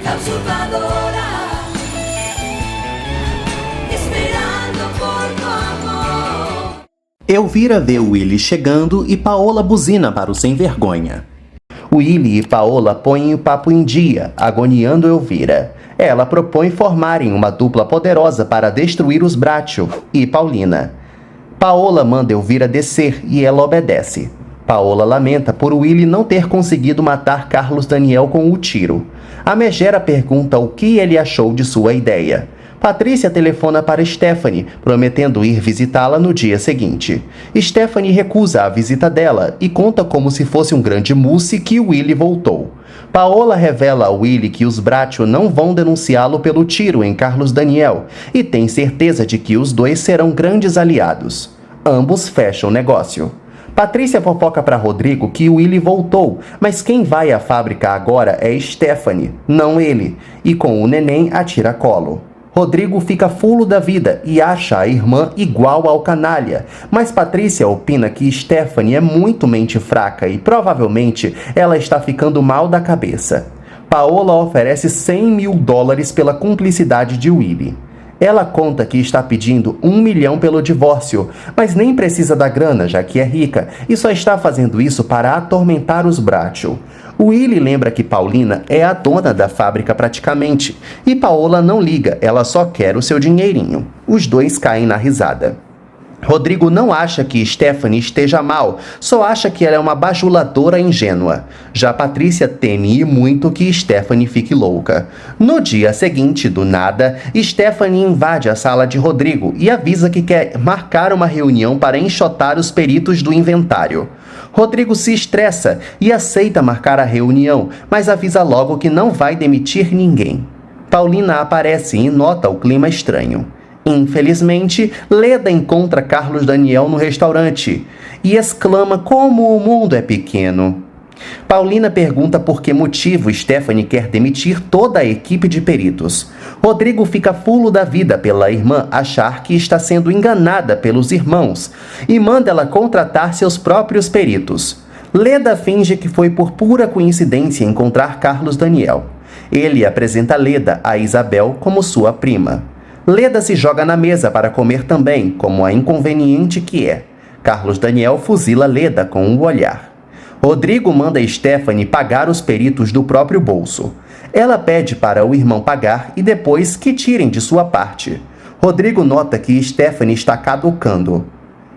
la usurpadora, esperando por tu amor. Elvira vê Willy chegando e Paola buzina para o sem vergonha. Willy e Paola põem o papo em dia, agoniando Elvira. Ela propõe formarem uma dupla poderosa para destruir os Bracho e Paulina. Paola manda Elvira descer e ela obedece. Paola lamenta por Willy não ter conseguido matar Carlos Daniel com o tiro. A megera pergunta o que ele achou de sua ideia. Patrícia telefona para Stephanie, prometendo ir visitá-la no dia seguinte. Stephanie recusa a visita dela e conta como se fosse um grande mousse que Willy voltou. Paola revela a Willy que os Bracho não vão denunciá-lo pelo tiro em Carlos Daniel e tem certeza de que os dois serão grandes aliados. Ambos fecham o negócio. Patrícia fofoca para Rodrigo que Willy voltou, mas quem vai à fábrica agora é Stephanie, não ele, e com o neném a tiracolo. Rodrigo fica fulo da vida e acha a irmã igual ao canalha, mas Patrícia opina que Stephanie é muito mente fraca e provavelmente ela está ficando mal da cabeça. Paola oferece $100 mil pela cumplicidade de Willy. Ela conta que está pedindo $1 milhão pelo divórcio, mas nem precisa da grana, já que é rica, e só está fazendo isso para atormentar os Bracho. Willy lembra que Paulina é a dona da fábrica praticamente, e Paola não liga, ela só quer o seu dinheirinho. Os dois caem na risada. Rodrigo não acha que Stephanie esteja mal, só acha que ela é uma bajuladora ingênua. Já Patrícia teme muito que Stephanie fique louca. No dia seguinte, do nada, Stephanie invade a sala de Rodrigo e avisa que quer marcar uma reunião para enxotar os peritos do inventário. Rodrigo se estressa e aceita marcar a reunião, mas avisa logo que não vai demitir ninguém. Paulina aparece e nota o clima estranho. Infelizmente, Leda encontra Carlos Daniel no restaurante e exclama como o mundo é pequeno. Paulina pergunta por que motivo Stephanie quer demitir toda a equipe de peritos. Rodrigo fica fulo da vida pela irmã achar que está sendo enganada pelos irmãos e manda ela contratar seus próprios peritos. Leda finge que foi por pura coincidência encontrar Carlos Daniel. Ele apresenta Leda a Isabel como sua prima. Leda se joga na mesa para comer também, como a inconveniente que é. Carlos Daniel fuzila Leda com o olhar. Rodrigo manda Stephanie pagar os peritos do próprio bolso. Ela pede para o irmão pagar e depois que tirem de sua parte. Rodrigo nota que Stephanie está caducando.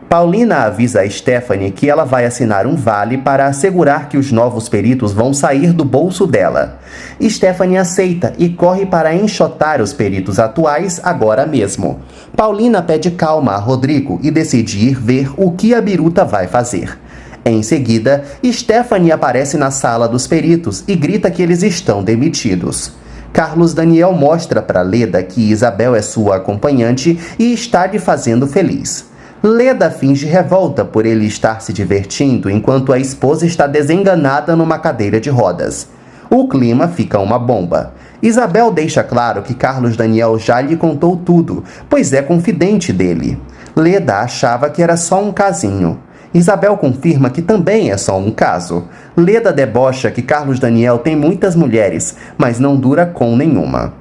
Paulina avisa a Stephanie que ela vai assinar um vale para assegurar que os novos peritos vão sair do bolso dela. Stephanie aceita e corre para enxotar os peritos atuais agora mesmo. Paulina pede calma a Rodrigo e decide ir ver o que a biruta vai fazer. Em seguida, Stephanie aparece na sala dos peritos e grita que eles estão demitidos. Carlos Daniel mostra para Leda que Isabel é sua acompanhante e está lhe fazendo feliz. Leda finge revolta por ele estar se divertindo enquanto a esposa está desenganada numa cadeira de rodas. O clima fica uma bomba. Isabel deixa claro que Carlos Daniel já lhe contou tudo, pois é confidente dele. Leda achava que era só um casinho. Isabel confirma que também é só um caso. Leda debocha que Carlos Daniel tem muitas mulheres, mas não dura com nenhuma.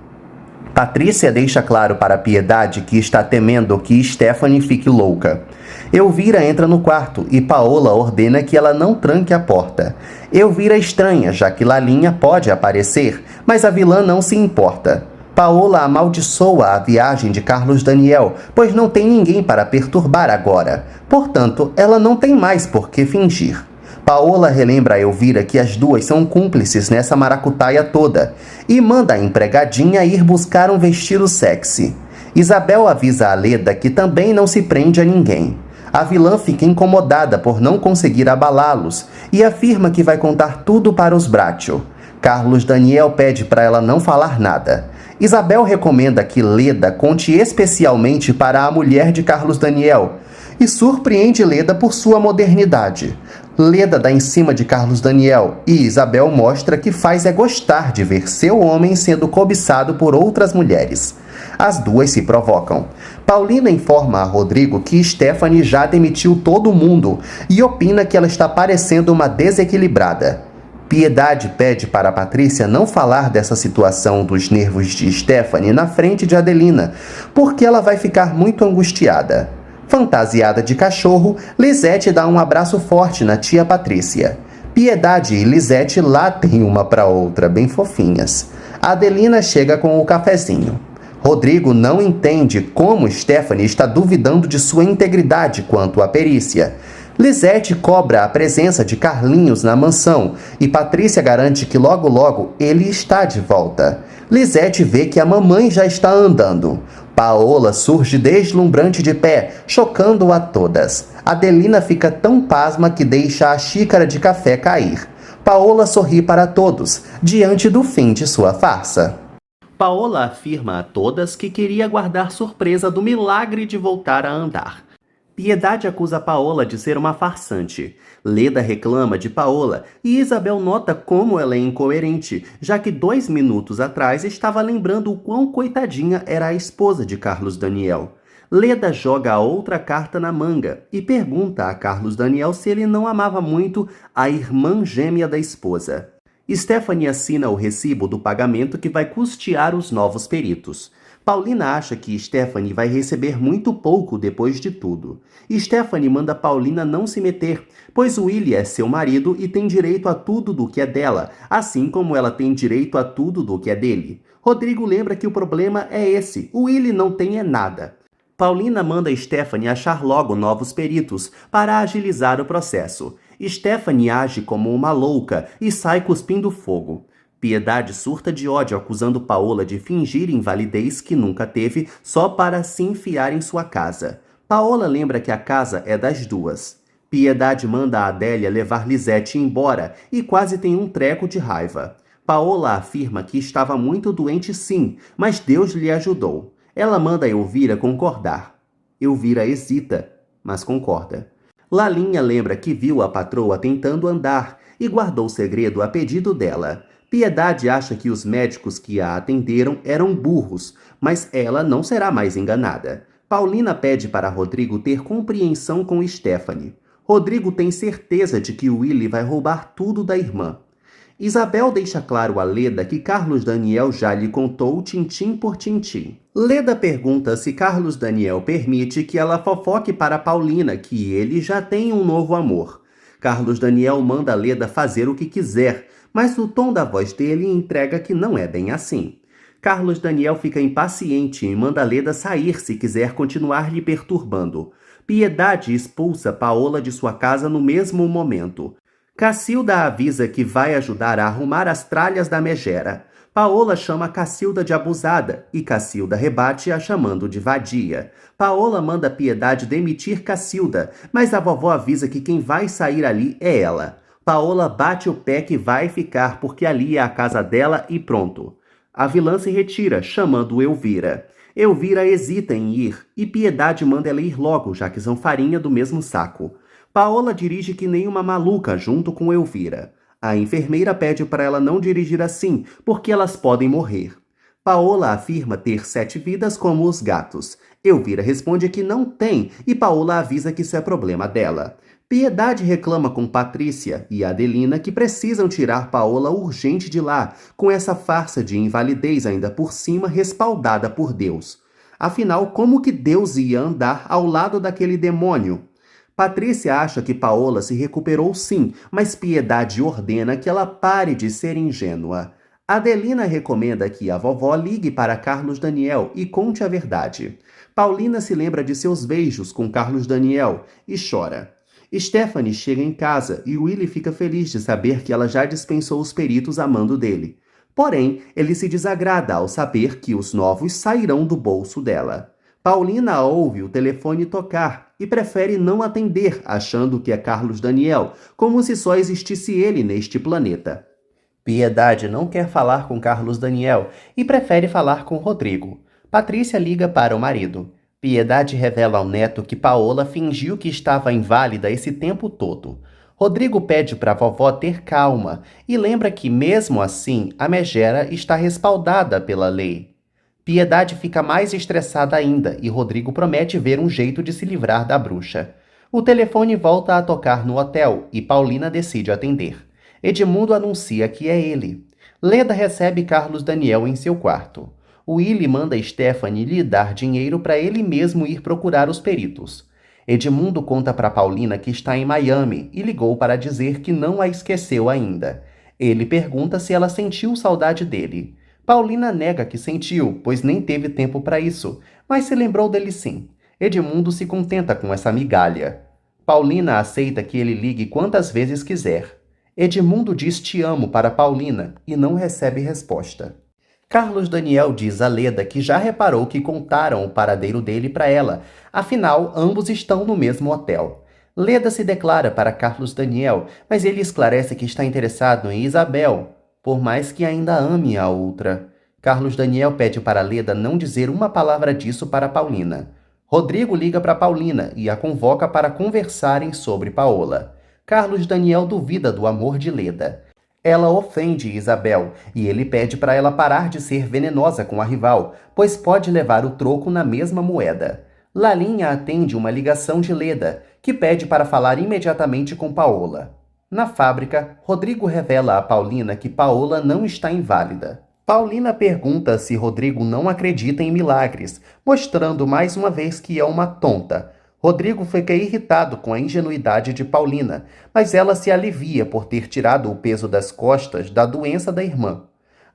Patrícia deixa claro para Piedade que está temendo que Stephanie fique louca. Elvira entra no quarto e Paola ordena que ela não tranque a porta. Elvira estranha, já que Lalinha pode aparecer, mas a vilã não se importa. Paola amaldiçoa a viagem de Carlos Daniel, pois não tem ninguém para perturbar agora. Portanto, ela não tem mais por que fingir. Paola relembra a Elvira que as duas são cúmplices nessa maracutaia toda e manda a empregadinha ir buscar um vestido sexy. Isabel avisa a Leda que também não se prende a ninguém. A vilã fica incomodada por não conseguir abalá-los e afirma que vai contar tudo para os Bracho. Carlos Daniel pede para ela não falar nada. Isabel recomenda que Leda conte especialmente para a mulher de Carlos Daniel e surpreende Leda por sua modernidade. Leda dá em cima de Carlos Daniel e Isabel mostra que faz é gostar de ver seu homem sendo cobiçado por outras mulheres. As duas se provocam. Paulina informa a Rodrigo que Stephanie já demitiu todo mundo e opina que ela está parecendo uma desequilibrada. Piedade pede para Patrícia não falar dessa situação dos nervos de Stephanie na frente de Adelina, porque ela vai ficar muito angustiada. Fantasiada de cachorro, Lisete dá um abraço forte na tia Patrícia. Piedade e Lisete latem uma para outra, bem fofinhas. Adelina chega com o cafezinho. Rodrigo não entende como Stephanie está duvidando de sua integridade quanto à perícia. Lisete cobra a presença de Carlinhos na mansão e Patrícia garante que logo logo ele está de volta. Lisete vê que a mamãe já está andando. Paola surge deslumbrante de pé, chocando a todas. Adelina fica tão pasma que deixa a xícara de café cair. Paola sorri para todos, diante do fim de sua farsa. Paola afirma a todas que queria guardar surpresa do milagre de voltar a andar. Piedade acusa Paola de ser uma farsante. Leda reclama de Paola e Isabel nota como ela é incoerente, já que 2 minutos atrás estava lembrando o quão coitadinha era a esposa de Carlos Daniel. Leda joga a outra carta na manga e pergunta a Carlos Daniel se ele não amava muito a irmã gêmea da esposa. Stephanie assina o recibo do pagamento que vai custear os novos peritos. Paulina acha que Stephanie vai receber muito pouco depois de tudo. Stephanie manda Paulina não se meter, pois Willy é seu marido e tem direito a tudo do que é dela, assim como ela tem direito a tudo do que é dele. Rodrigo lembra que o problema é esse, o Willy não tem é nada. Paulina manda Stephanie achar logo novos peritos para agilizar o processo. Stephanie age como uma louca e sai cuspindo fogo. Piedade surta de ódio acusando Paola de fingir invalidez que nunca teve só para se enfiar em sua casa. Paola lembra que a casa é das duas. Piedade manda a Adélia levar Lisete embora e quase tem um treco de raiva. Paola afirma que estava muito doente sim, mas Deus lhe ajudou. Ela manda Elvira concordar. Elvira hesita, mas concorda. Lalinha lembra que viu a patroa tentando andar e guardou o segredo a pedido dela. Piedade acha que os médicos que a atenderam eram burros, mas ela não será mais enganada. Paulina pede para Rodrigo ter compreensão com Stephanie. Rodrigo tem certeza de que Willy vai roubar tudo da irmã. Isabel deixa claro a Leda que Carlos Daniel já lhe contou tintim por tintim. Leda pergunta se Carlos Daniel permite que ela fofoque para Paulina que ele já tem um novo amor. Carlos Daniel manda Leda fazer o que quiser, mas o tom da voz dele entrega que não é bem assim. Carlos Daniel fica impaciente e manda Leda sair se quiser continuar lhe perturbando. Piedade expulsa Paola de sua casa no mesmo momento. Cacilda avisa que vai ajudar a arrumar as tralhas da megera. Paola chama Cacilda de abusada e Cacilda rebate a chamando de vadia. Paola manda Piedade demitir Cacilda, mas a vovó avisa que quem vai sair ali é ela. Paola bate o pé que vai ficar porque ali é a casa dela e pronto. A vilã se retira, chamando Elvira. Elvira hesita em ir e Piedade manda ela ir logo, já que são farinha do mesmo saco. Paola dirige que nem uma maluca junto com Elvira. A enfermeira pede para ela não dirigir assim, porque elas podem morrer. Paola afirma ter 7 vidas como os gatos. Elvira responde que não tem e Paola avisa que isso é problema dela. Piedade reclama com Patrícia e Adelina que precisam tirar Paola urgente de lá, com essa farsa de invalidez ainda por cima respaldada por Deus. Afinal, como que Deus ia andar ao lado daquele demônio? Patrícia acha que Paola se recuperou sim, mas Piedade ordena que ela pare de ser ingênua. Adelina recomenda que a vovó ligue para Carlos Daniel e conte a verdade. Paulina se lembra de seus beijos com Carlos Daniel e chora. Stephanie chega em casa e Willy fica feliz de saber que ela já dispensou os peritos a mando dele. Porém, ele se desagrada ao saber que os novos sairão do bolso dela. Paulina ouve o telefone tocar e prefere não atender, achando que é Carlos Daniel, como se só existisse ele neste planeta. Piedade não quer falar com Carlos Daniel e prefere falar com Rodrigo. Patrícia liga para o marido. Piedade revela ao neto que Paola fingiu que estava inválida esse tempo todo. Rodrigo pede para a vovó ter calma e lembra que, mesmo assim, a megera está respaldada pela lei. Piedade fica mais estressada ainda e Rodrigo promete ver um jeito de se livrar da bruxa. O telefone volta a tocar no hotel e Paulina decide atender. Edmundo anuncia que é ele. Leda recebe Carlos Daniel em seu quarto. Willy manda Stephanie lhe dar dinheiro para ele mesmo ir procurar os peritos. Edmundo conta para Paulina que está em Miami e ligou para dizer que não a esqueceu ainda. Ele pergunta se ela sentiu saudade dele. Paulina nega que sentiu, pois nem teve tempo para isso, mas se lembrou dele sim. Edmundo se contenta com essa migalha. Paulina aceita que ele ligue quantas vezes quiser. Edmundo diz te amo para Paulina e não recebe resposta. Carlos Daniel diz a Leda que já reparou que contaram o paradeiro dele para ela, afinal, ambos estão no mesmo hotel. Leda se declara para Carlos Daniel, mas ele esclarece que está interessado em Isabel, por mais que ainda ame a outra. Carlos Daniel pede para Leda não dizer uma palavra disso para Paulina. Rodrigo liga para Paulina e a convoca para conversarem sobre Paola. Carlos Daniel duvida do amor de Leda. Ela ofende Isabel e ele pede para ela parar de ser venenosa com a rival, pois pode levar o troco na mesma moeda. Lalinha atende uma ligação de Leda, que pede para falar imediatamente com Paola. Na fábrica, Rodrigo revela a Paulina que Paola não está inválida. Paulina pergunta se Rodrigo não acredita em milagres, mostrando mais uma vez que é uma tonta. Rodrigo fica irritado com a ingenuidade de Paulina, mas ela se alivia por ter tirado o peso das costas da doença da irmã.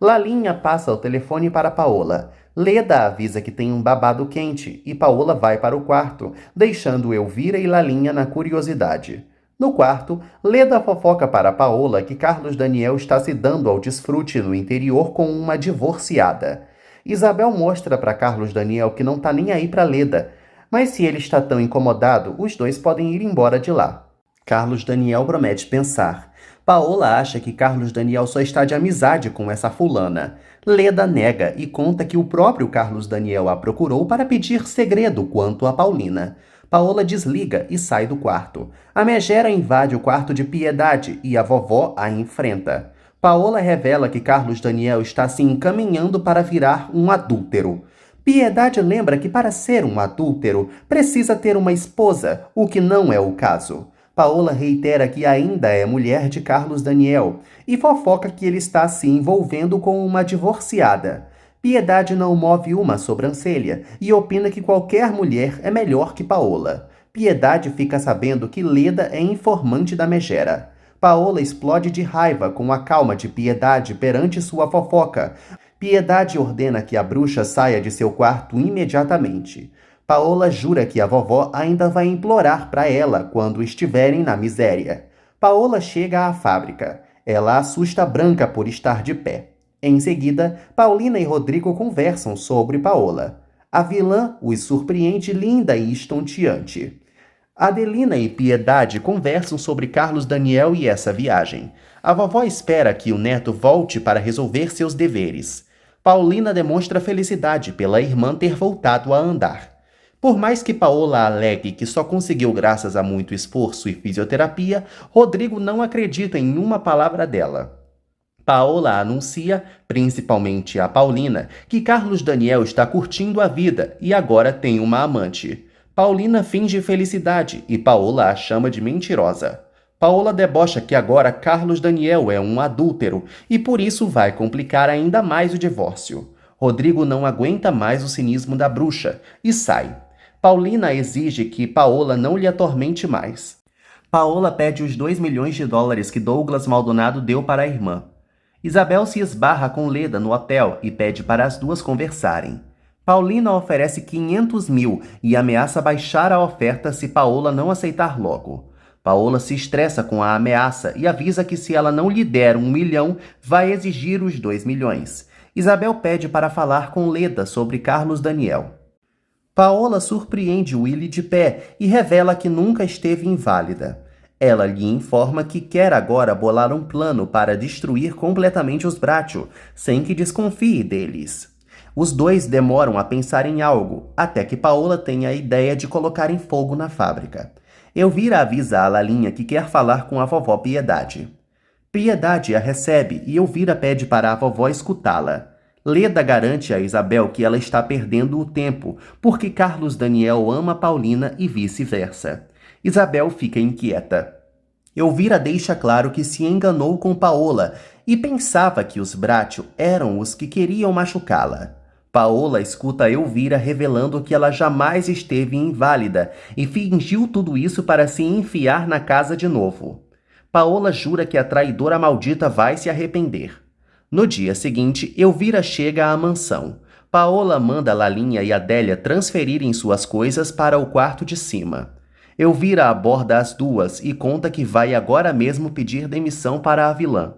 Lalinha passa o telefone para Paola. Leda avisa que tem um babado quente e Paola vai para o quarto, deixando Elvira e Lalinha na curiosidade. No quarto, Leda fofoca para Paola que Carlos Daniel está se dando ao desfrute no interior com uma divorciada. Isabel mostra para Carlos Daniel que não está nem aí para Leda, mas se ele está tão incomodado, os dois podem ir embora de lá. Carlos Daniel promete pensar. Paola acha que Carlos Daniel só está de amizade com essa fulana. Leda nega e conta que o próprio Carlos Daniel a procurou para pedir segredo quanto a Paulina. Paola desliga e sai do quarto. A megera invade o quarto de Piedade e a vovó a enfrenta. Paola revela que Carlos Daniel está se encaminhando para virar um adúltero. Piedade lembra que para ser um adúltero precisa ter uma esposa, o que não é o caso. Paola reitera que ainda é mulher de Carlos Daniel e fofoca que ele está se envolvendo com uma divorciada. Piedade não move uma sobrancelha e opina que qualquer mulher é melhor que Paola. Piedade fica sabendo que Leda é informante da megera. Paola explode de raiva com a calma de Piedade perante sua fofoca. Piedade ordena que a bruxa saia de seu quarto imediatamente. Paola jura que a vovó ainda vai implorar para ela quando estiverem na miséria. Paola chega à fábrica. Ela assusta Branca por estar de pé. Em seguida, Paulina e Rodrigo conversam sobre Paola. A vilã os surpreende linda e estonteante. Adelina e Piedade conversam sobre Carlos Daniel e essa viagem. A vovó espera que o neto volte para resolver seus deveres. Paulina demonstra felicidade pela irmã ter voltado a andar. Por mais que Paola alegue que só conseguiu graças a muito esforço e fisioterapia, Rodrigo não acredita em uma palavra dela. Paola anuncia, principalmente a Paulina, que Carlos Daniel está curtindo a vida e agora tem uma amante. Paulina finge felicidade e Paola a chama de mentirosa. Paola debocha que agora Carlos Daniel é um adúltero e por isso vai complicar ainda mais o divórcio. Rodrigo não aguenta mais o cinismo da bruxa e sai. Paulina exige que Paola não lhe atormente mais. Paola pede os 2 milhões de dólares que Douglas Maldonado deu para a irmã. Isabel se esbarra com Leda no hotel e pede para as duas conversarem. Paulina oferece 500 mil e ameaça baixar a oferta se Paola não aceitar logo. Paola se estressa com a ameaça e avisa que se ela não lhe der 1 milhão, vai exigir os 2 milhões. Isabel pede para falar com Leda sobre Carlos Daniel. Paola surpreende Willy de pé e revela que nunca esteve inválida. Ela lhe informa que quer agora bolar um plano para destruir completamente os Bracho, sem que desconfie deles. Os dois demoram a pensar em algo, até que Paola tem a ideia de colocar em fogo na fábrica. Elvira avisa a Lalinha que quer falar com a vovó Piedade. Piedade a recebe e Elvira pede para a vovó escutá-la. Leda garante a Isabel que ela está perdendo o tempo, porque Carlos Daniel ama Paulina e vice-versa. Isabel fica inquieta. Elvira deixa claro que se enganou com Paola e pensava que os Bracho eram os que queriam machucá-la. Paola escuta Elvira revelando que ela jamais esteve inválida e fingiu tudo isso para se enfiar na casa de novo. Paola jura que a traidora maldita vai se arrepender. No dia seguinte, Elvira chega à mansão. Paola manda Lalinha e Adélia transferirem suas coisas para o quarto de cima. Elvira aborda as duas e conta que vai agora mesmo pedir demissão para a vilã.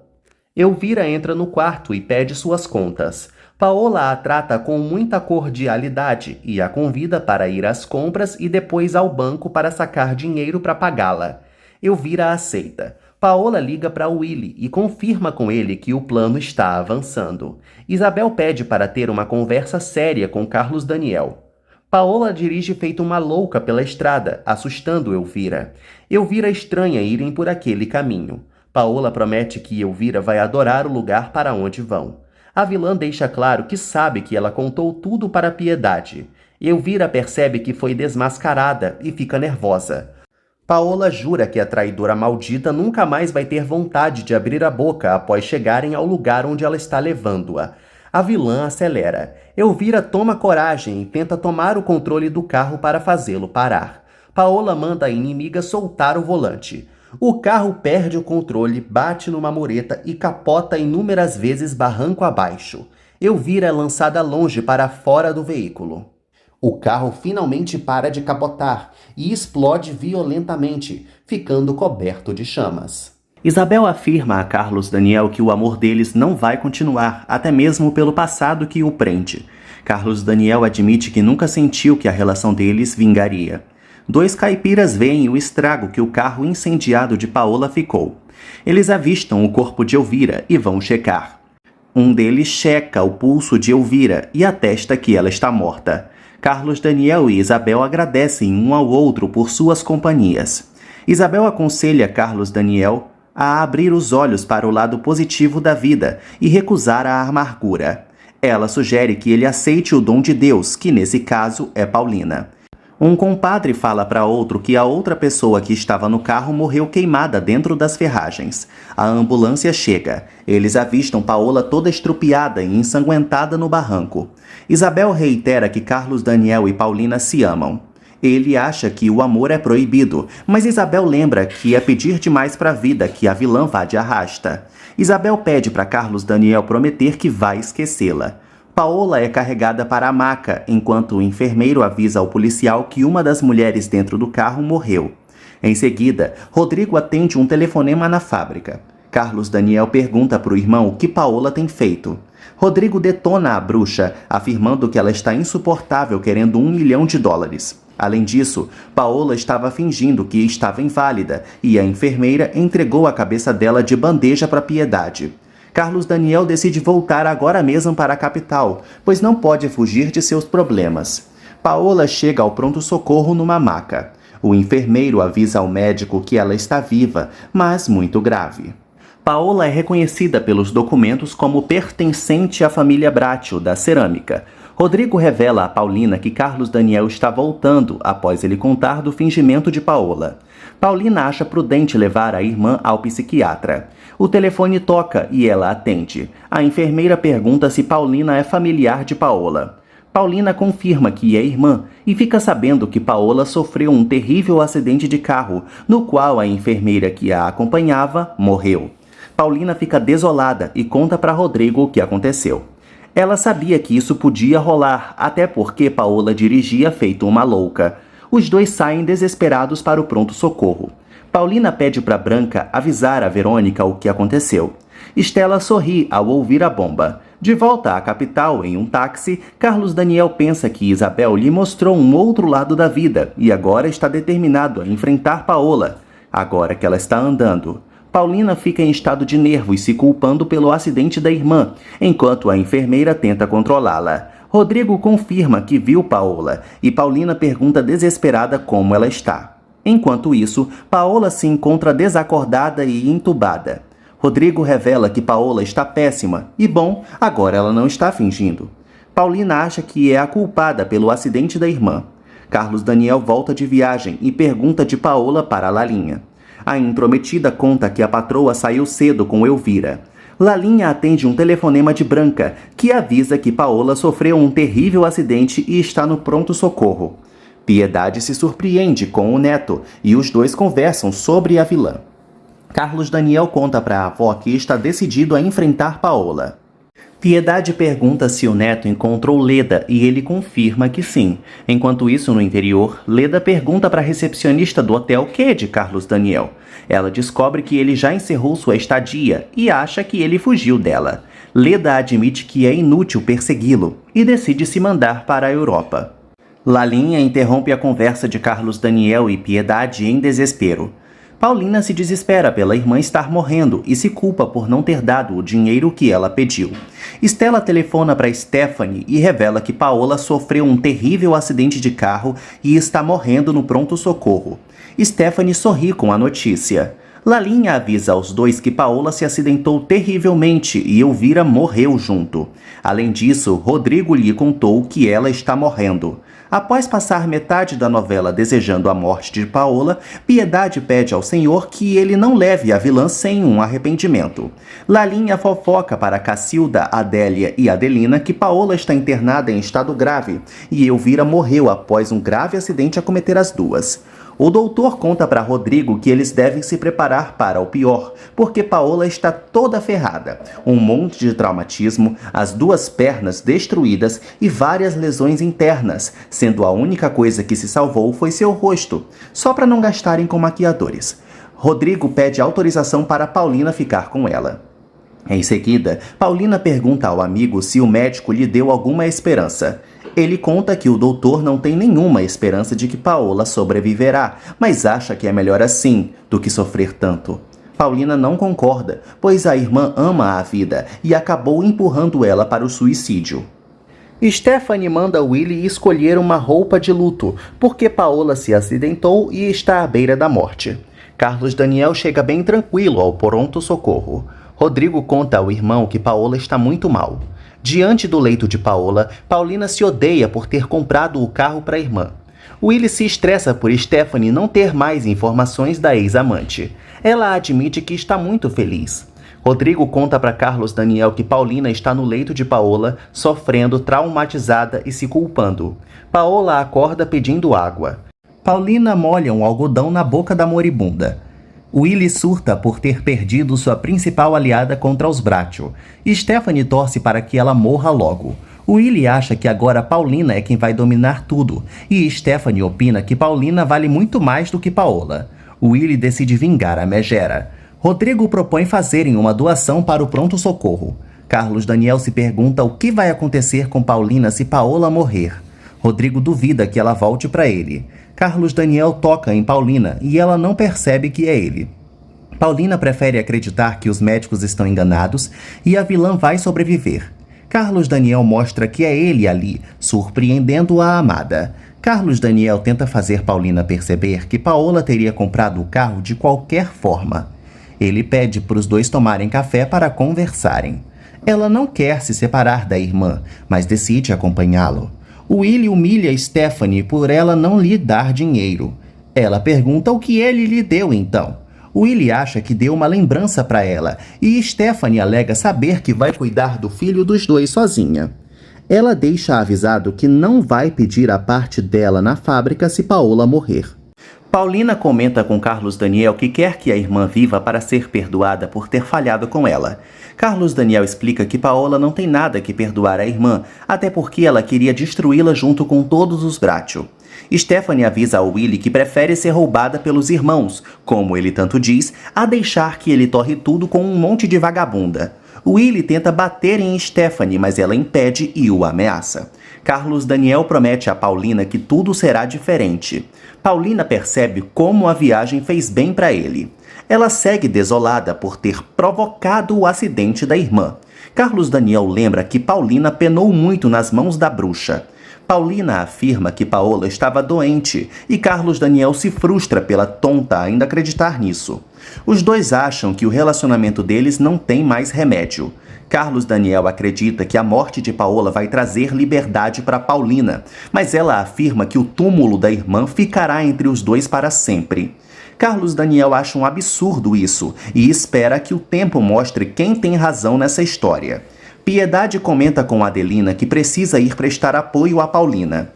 Elvira entra no quarto e pede suas contas. Paola a trata com muita cordialidade e a convida para ir às compras e depois ao banco para sacar dinheiro para pagá-la. Elvira aceita. Paola liga para Willy e confirma com ele que o plano está avançando. Isabel pede para ter uma conversa séria com Carlos Daniel. Paola dirige feito uma louca pela estrada, assustando Elvira. Elvira estranha irem por aquele caminho. Paola promete que Elvira vai adorar o lugar para onde vão. A vilã deixa claro que sabe que ela contou tudo para Piedade. Elvira percebe que foi desmascarada e fica nervosa. Paola jura que a traidora maldita nunca mais vai ter vontade de abrir a boca após chegarem ao lugar onde ela está levando-a. A vilã acelera. Elvira toma coragem e tenta tomar o controle do carro para fazê-lo parar. Paola manda a inimiga soltar o volante. O carro perde o controle, bate numa mureta e capota inúmeras vezes barranco abaixo. Elvira é lançada longe para fora do veículo. O carro finalmente para de capotar e explode violentamente, ficando coberto de chamas. Isabel afirma a Carlos Daniel que o amor deles não vai continuar, até mesmo pelo passado que o prende. Carlos Daniel admite que nunca sentiu que a relação deles vingaria. Dois caipiras veem o estrago que o carro incendiado de Paola ficou. Eles avistam o corpo de Elvira e vão checar. Um deles checa o pulso de Elvira e atesta que ela está morta. Carlos Daniel e Isabel agradecem um ao outro por suas companhias. Isabel aconselha Carlos Daniel a abrir os olhos para o lado positivo da vida e recusar a amargura. Ela sugere que ele aceite o dom de Deus, que nesse caso é Paulina. Um compadre fala para outro que a outra pessoa que estava no carro morreu queimada dentro das ferragens. A ambulância chega. Eles avistam Paola toda estrupiada e ensanguentada no barranco. Isabel reitera que Carlos Daniel e Paulina se amam. Ele acha que o amor é proibido, mas Isabel lembra que é pedir demais para a vida que a vilã vá de arrasta. Isabel pede para Carlos Daniel prometer que vai esquecê-la. Paola é carregada para a maca, enquanto o enfermeiro avisa ao policial que uma das mulheres dentro do carro morreu. Em seguida, Rodrigo atende um telefonema na fábrica. Carlos Daniel pergunta para o irmão o que Paola tem feito. Rodrigo detona a bruxa, afirmando que ela está insuportável querendo $1 milhão. Além disso, Paola estava fingindo que estava inválida e a enfermeira entregou a cabeça dela de bandeja para Piedade. Carlos Daniel decide voltar agora mesmo para a capital, pois não pode fugir de seus problemas. Paola chega ao pronto-socorro numa maca. O enfermeiro avisa ao médico que ela está viva, mas muito grave. Paola é reconhecida pelos documentos como pertencente à família Bracho, da cerâmica. Rodrigo revela a Paulina que Carlos Daniel está voltando após ele contar do fingimento de Paola. Paulina acha prudente levar a irmã ao psiquiatra. O telefone toca e ela atende. A enfermeira pergunta se Paulina é familiar de Paola. Paulina confirma que é irmã e fica sabendo que Paola sofreu um terrível acidente de carro, no qual a enfermeira que a acompanhava morreu. Paulina fica desolada e conta para Rodrigo o que aconteceu. Ela sabia que isso podia rolar, até porque Paola dirigia feito uma louca. Os dois saem desesperados para o pronto-socorro. Paulina pede para Branca avisar a Verônica o que aconteceu. Estela sorri ao ouvir a bomba. De volta à capital, em um táxi, Carlos Daniel pensa que Isabel lhe mostrou um outro lado da vida e agora está determinado a enfrentar Paola, agora que ela está andando. Paulina fica em estado de nervos, se culpando pelo acidente da irmã, enquanto a enfermeira tenta controlá-la. Rodrigo confirma que viu Paola e Paulina pergunta desesperada como ela está. Enquanto isso, Paola se encontra desacordada e entubada. Rodrigo revela que Paola está péssima e, bom, agora ela não está fingindo. Paulina acha que é a culpada pelo acidente da irmã. Carlos Daniel volta de viagem e pergunta de Paola para Lalinha. A intrometida conta que a patroa saiu cedo com Elvira. Lalinha atende um telefonema de Branca, que avisa que Paola sofreu um terrível acidente e está no pronto-socorro. Piedade se surpreende com o neto e os dois conversam sobre a vilã. Carlos Daniel conta para a avó que está decidido a enfrentar Paola. Piedade pergunta se o neto encontrou Leda e ele confirma que sim. Enquanto isso, no interior, Leda pergunta para a recepcionista do hotel que é de Carlos Daniel. Ela descobre que ele já encerrou sua estadia e acha que ele fugiu dela. Leda admite que é inútil persegui-lo e decide se mandar para a Europa. Lalinha interrompe a conversa de Carlos Daniel e Piedade em desespero. Paulina se desespera pela irmã estar morrendo e se culpa por não ter dado o dinheiro que ela pediu. Stella telefona para Stephanie e revela que Paola sofreu um terrível acidente de carro e está morrendo no pronto-socorro. Stephanie sorri com a notícia. Lalinha avisa aos dois que Paola se acidentou terrivelmente e Elvira morreu junto. Além disso, Rodrigo lhe contou que ela está morrendo. Após passar metade da novela desejando a morte de Paola, Piedade pede ao Senhor que ele não leve a vilã sem um arrependimento. Lalinha fofoca para Cacilda, Adélia e Adelina que Paola está internada em estado grave e Elvira morreu após um grave acidente a cometer as duas. O doutor conta para Rodrigo que eles devem se preparar para o pior, porque Paola está toda ferrada, um monte de traumatismo, as duas pernas destruídas e várias lesões internas, sendo a única coisa que se salvou foi seu rosto, só para não gastarem com maquiadores. Rodrigo pede autorização para Paulina ficar com ela. Em seguida, Paulina pergunta ao amigo se o médico lhe deu alguma esperança. Ele conta que o doutor não tem nenhuma esperança de que Paola sobreviverá, mas acha que é melhor assim do que sofrer tanto. Paulina não concorda, pois a irmã ama a vida e acabou empurrando ela para o suicídio. Stephanie manda Willie escolher uma roupa de luto, porque Paola se acidentou e está à beira da morte. Carlos Daniel chega bem tranquilo ao pronto-socorro. Rodrigo conta ao irmão que Paola está muito mal. Diante do leito de Paola, Paulina se odeia por ter comprado o carro para a irmã. Willie se estressa por Stephanie não ter mais informações da ex-amante. Ela admite que está muito feliz. Rodrigo conta para Carlos Daniel que Paulina está no leito de Paola, sofrendo, traumatizada e se culpando. Paola acorda pedindo água. Paulina molha um algodão na boca da moribunda. Willie surta por ter perdido sua principal aliada contra os Bracho. Stephanie torce para que ela morra logo. Willie acha que agora Paulina é quem vai dominar tudo, e Stephanie opina que Paulina vale muito mais do que Paola. Willie decide vingar a megera. Rodrigo propõe fazerem uma doação para o pronto-socorro. Carlos Daniel se pergunta o que vai acontecer com Paulina se Paola morrer. Rodrigo duvida que ela volte para ele. Carlos Daniel toca em Paulina e ela não percebe que é ele. Paulina prefere acreditar que os médicos estão enganados e a vilã vai sobreviver. Carlos Daniel mostra que é ele ali, surpreendendo a amada. Carlos Daniel tenta fazer Paulina perceber que Paola teria comprado o carro de qualquer forma. Ele pede para os dois tomarem café para conversarem. Ela não quer se separar da irmã, mas decide acompanhá-lo. Willie humilha Stephanie por ela não lhe dar dinheiro. Ela pergunta o que ele lhe deu então. Willie acha que deu uma lembrança para ela e Stephanie alega saber que vai cuidar do filho dos dois sozinha. Ela deixa avisado que não vai pedir a parte dela na fábrica se Paola morrer. Paulina comenta com Carlos Daniel que quer que a irmã viva para ser perdoada por ter falhado com ela. Carlos Daniel explica que Paola não tem nada que perdoar a irmã, até porque ela queria destruí-la junto com todos os Bracho. Stephanie avisa ao Willie que prefere ser roubada pelos irmãos, como ele tanto diz, a deixar que ele torre tudo com um monte de vagabunda. Willie tenta bater em Stephanie, mas ela impede e o ameaça. Carlos Daniel promete a Paulina que tudo será diferente. Paulina percebe como a viagem fez bem para ele. Ela segue desolada por ter provocado o acidente da irmã. Carlos Daniel lembra que Paulina penou muito nas mãos da bruxa. Paulina afirma que Paola estava doente e Carlos Daniel se frustra pela tonta ainda acreditar nisso. Os dois acham que o relacionamento deles não tem mais remédio. Carlos Daniel acredita que a morte de Paola vai trazer liberdade para Paulina, mas ela afirma que o túmulo da irmã ficará entre os dois para sempre. Carlos Daniel acha um absurdo isso e espera que o tempo mostre quem tem razão nessa história. Piedade comenta com Adelina que precisa ir prestar apoio a Paulina.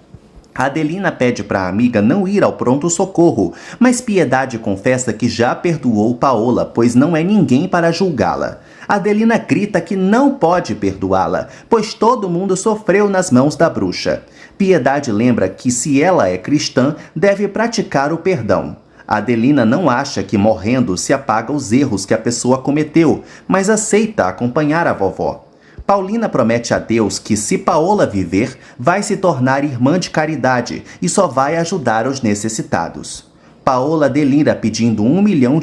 Adelina pede para a amiga não ir ao pronto-socorro, mas Piedade confessa que já perdoou Paola, pois não é ninguém para julgá-la. Adelina grita que não pode perdoá-la, pois todo mundo sofreu nas mãos da bruxa. Piedade lembra que se ela é cristã, deve praticar o perdão. Adelina não acha que morrendo se apaga os erros que a pessoa cometeu, mas aceita acompanhar a vovó. Paulina promete a Deus que, se Paola viver, vai se tornar irmã de caridade e só vai ajudar os necessitados. Paola delira pedindo $1 milhão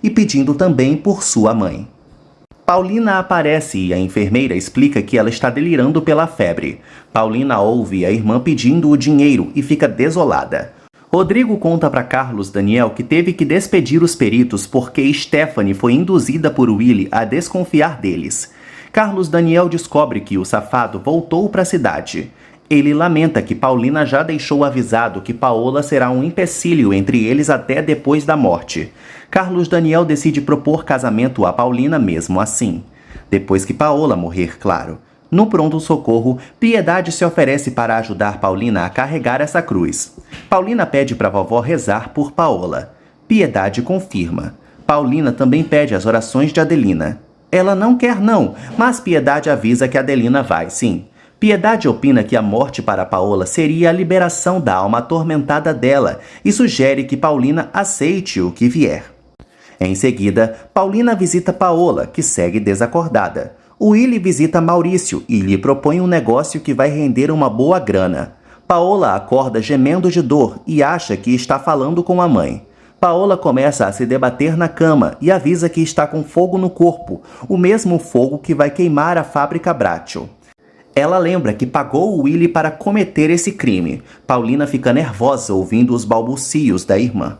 e pedindo também por sua mãe. Paulina aparece e a enfermeira explica que ela está delirando pela febre. Paulina ouve a irmã pedindo o dinheiro e fica desolada. Rodrigo conta para Carlos Daniel que teve que despedir os peritos porque Stephanie foi induzida por Willy a desconfiar deles. Carlos Daniel descobre que o safado voltou para a cidade. Ele lamenta que Paulina já deixou avisado que Paola será um empecilho entre eles até depois da morte. Carlos Daniel decide propor casamento a Paulina mesmo assim. Depois que Paola morrer, claro. No pronto-socorro, Piedade se oferece para ajudar Paulina a carregar essa cruz. Paulina pede para a vovó rezar por Paola. Piedade confirma. Paulina também pede as orações de Adelina. Ela não quer não, mas Piedade avisa que Adelina vai sim. Piedade opina que a morte para Paola seria a liberação da alma atormentada dela e sugere que Paulina aceite o que vier. Em seguida, Paulina visita Paola, que segue desacordada. Willy visita Maurício e lhe propõe um negócio que vai render uma boa grana. Paola acorda gemendo de dor e acha que está falando com a mãe. Paola começa a se debater na cama e avisa que está com fogo no corpo, o mesmo fogo que vai queimar a fábrica Bratio. Ela lembra que pagou o Willy para cometer esse crime. Paulina fica nervosa ouvindo os balbucios da irmã.